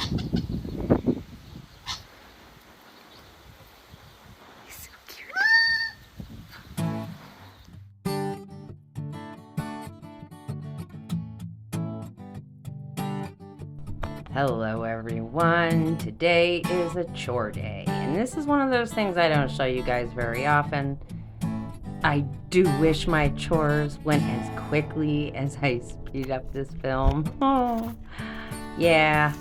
so cute. Hello everyone, today is a chore day, and this is one of those things I don't show you guys very often. I do wish my chores went as quickly as I speed up this film. Oh, yeah,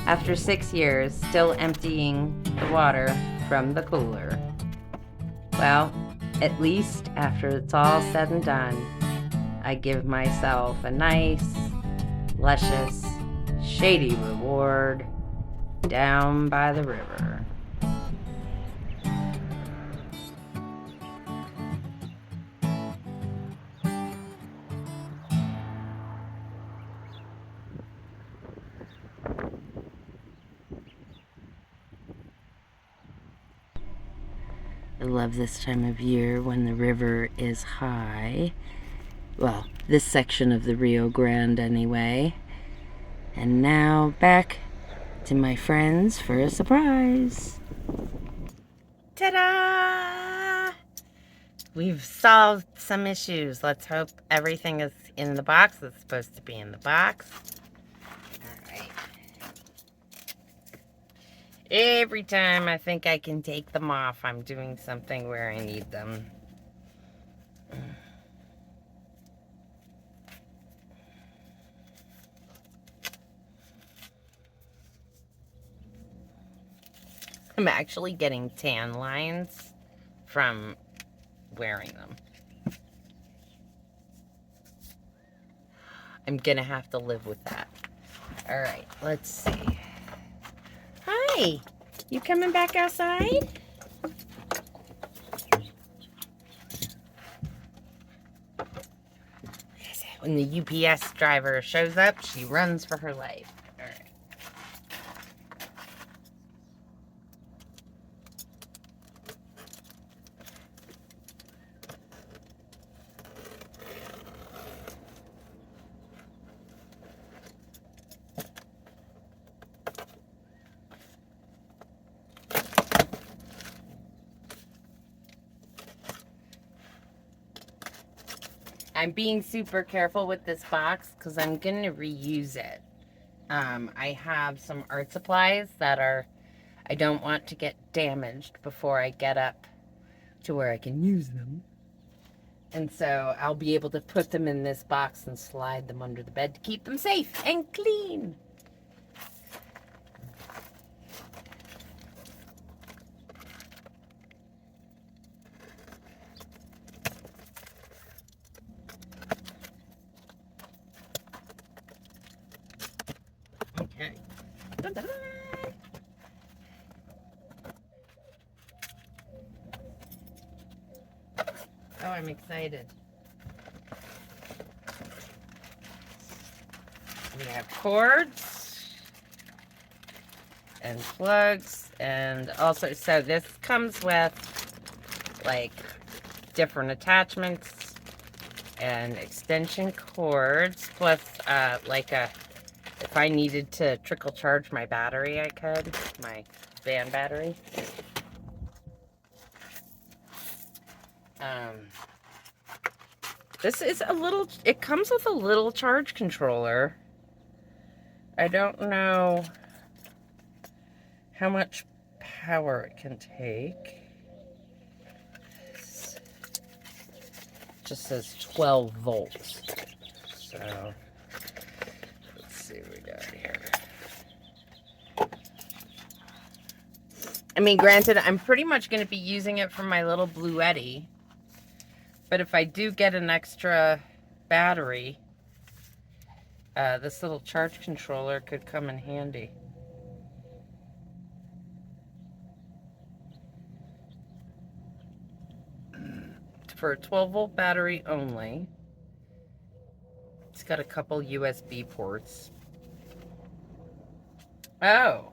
after 6 years, still emptying the water from the cooler. Well, at least after it's all said and done, I give myself a nice, luscious, shady reward down by the river. I love this time of year when the river is high. Well, this section of the Rio Grande anyway. And now back to my friends for a surprise. Ta-da! We've solved some issues. Let's hope everything is in the box that's supposed to be in the box. Alright. Every time I think I can take them off, I'm doing something where I need them. I'm actually getting tan lines from wearing them. I'm gonna have to live with that. Alright, let's see. Hi! You coming back outside? When the UPS driver shows up, she runs for her life. Alright. I'm being super careful with this box because I'm going to reuse it. I have some art supplies that I don't want to get damaged before I get up to where I can use them. And so I'll be able to put them in this box and slide them under the bed to keep them safe and clean. Okay. Dun-dun-dun. Oh, I'm excited. We have cords and plugs, and also, so this comes with like different attachments and extension cords, plus like if I needed to trickle charge my battery, I could, my van battery. This is it comes with a little charge controller. I don't know how much power it can take. It just says 12 volts. So, let's see what we got here. I mean, granted, I'm pretty much going to be using it for my little Bluetti. But if I do get an extra battery, this little charge controller could come in handy. For a 12-volt battery only. It's got a couple USB ports. Oh!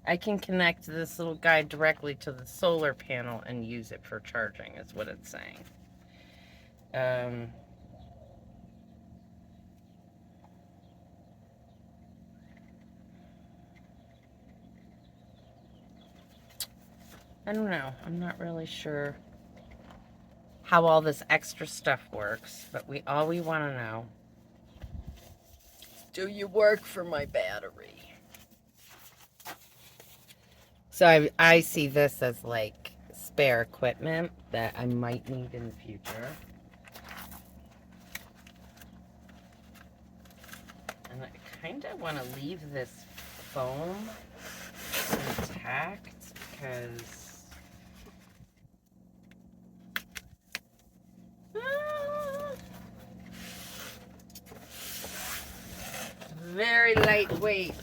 I can connect this little guy directly to the solar panel and use it for charging, is what it's saying. I don't know. I'm not really sure how all this extra stuff works, but all we want to know. Do you work for my battery? So I see this as like spare equipment that I might need in the future. And I kind of want to leave this foam intact because very lightweight.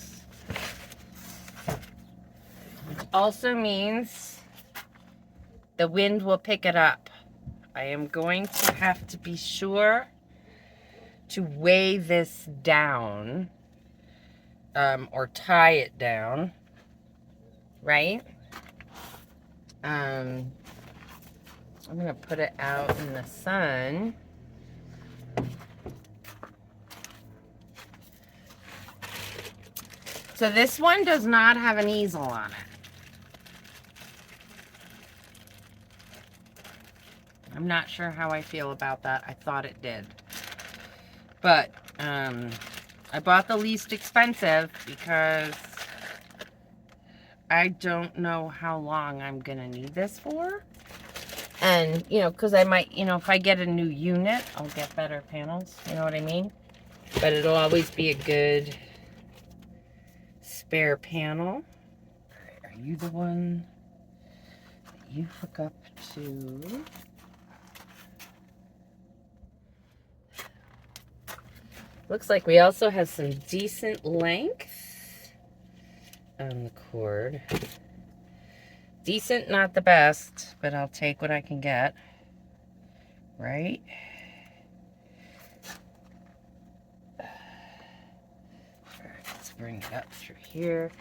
Which also means the wind will pick it up. I am going to have to be sure to weigh this down, or tie it down, right? I'm gonna put it out in the sun. So this one does not have an easel on it. I'm not sure how I feel about that. I thought it did. But I bought the least expensive because I don't know how long I'm going to need this for. And, you know, because I might, you know, if I get a new unit, I'll get better panels. You know what I mean? But it'll always be a good spare panel. All right, are you the one that you hook up to? Looks like we also have some decent length on the cord. Decent, not the best, but I'll take what I can get. Right? Alright, let's bring it up through here.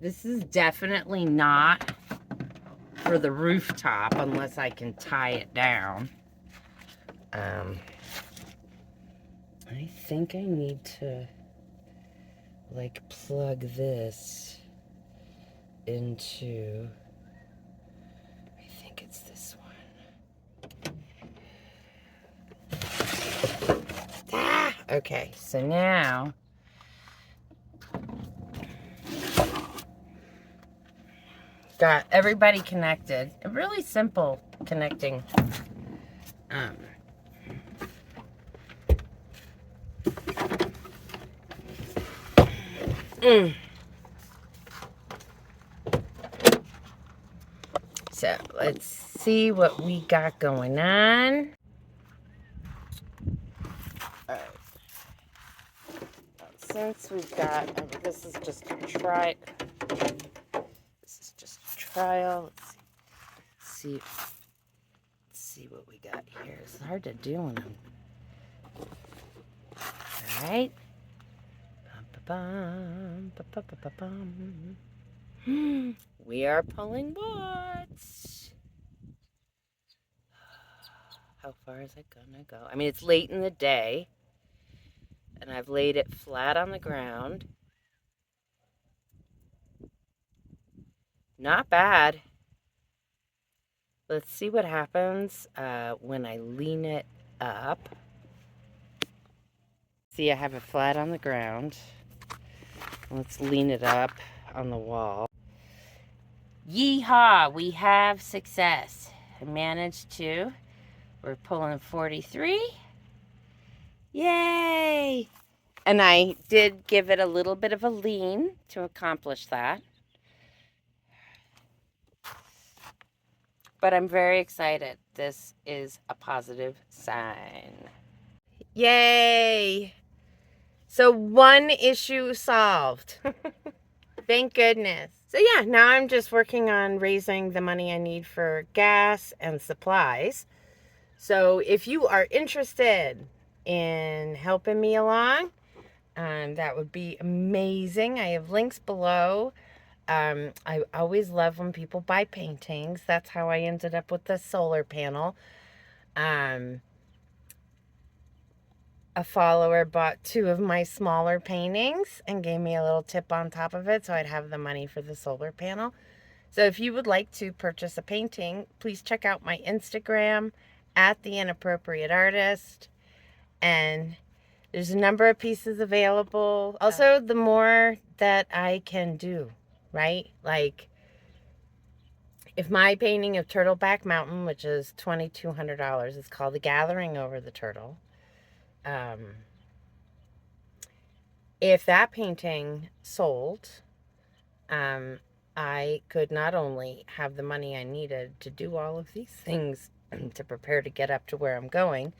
This is definitely not for the rooftop unless I can tie it down. I think I need to like plug this into, I think it's this one. Ah, okay, so now got everybody connected. A really simple connecting. So let's see what we got going on. All right. Since we've got, this is just a trial. Let's see what we got here. It's hard to do when I'm. All right. We are pulling boards. How far is it gonna go? I mean, it's late in the day, and I've laid it flat on the ground. Not bad. Let's see what happens when I lean it up. See, I have it flat on the ground. Let's lean it up on the wall. Yeehaw! We have success. I managed to. We're pulling 43. Yay! And I did give it a little bit of a lean to accomplish that. But I'm very excited. This is a positive sign. Yay! So one issue solved. Thank goodness. So yeah, now I'm just working on raising the money I need for gas and supplies. So if you are interested in helping me along, that would be amazing. I have links below. I always love when people buy paintings. That's how I ended up with the solar panel. A follower bought 2 of my smaller paintings and gave me a little tip on top of it so I'd have the money for the solar panel. So if you would like to purchase a painting, please check out my Instagram at The Inappropriate Artist. And there's a number of pieces available. Also, the more that I can do, right? Like, if my painting of Turtleback Mountain, which is $2,200, it's called The Gathering Over the Turtle. If that painting sold, I could not only have the money I needed to do all of these things to prepare to get up to where I'm going,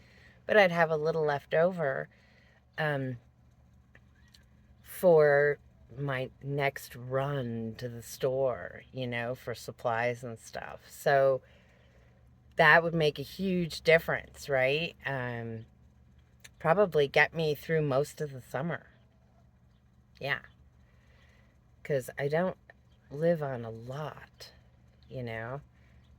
but I'd have a little left over for my next run to the store, for supplies and stuff. So that would make a huge difference, right? Probably get me through most of the summer. Yeah. Because I don't live on a lot,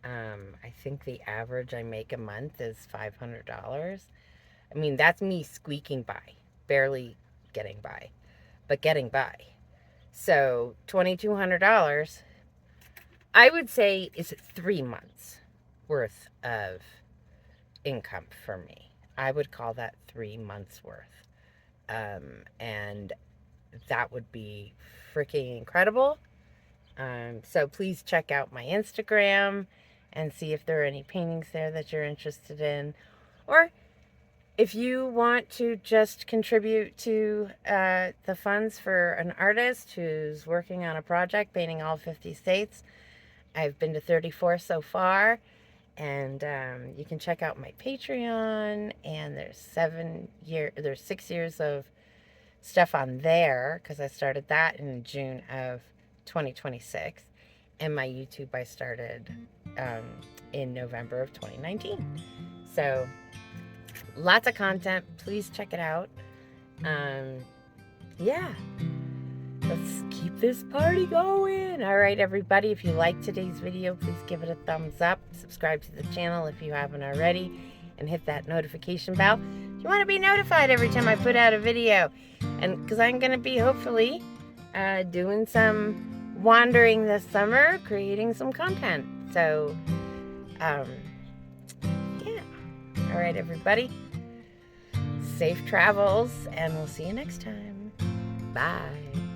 I think the average I make a month is $500. I mean, that's me squeaking by, barely getting by, but getting by. So $2,200, I would say, is 3 months worth of income for me. I would call that 3 months worth. And that would be freaking incredible. So please check out my Instagram and see if there are any paintings there that you're interested in. Or if you want to just contribute to the funds for an artist who's working on a project painting all 50 states. I've been to 34 so far. And you can check out my Patreon. And there's 6 years of stuff on there, because I started that in June of 2026, and my YouTube I started in November of 2019. So lots of content. Please check it out. Yeah, let's keep this party going. All right, everybody, if you like today's video, please give it a thumbs up. Subscribe to the channel if you haven't already, and hit that notification bell if you want to be notified every time I put out a video. And because I'm going to be hopefully doing some wandering this summer, creating some content. So, yeah. All right, everybody. Safe travels, and we'll see you next time. Bye.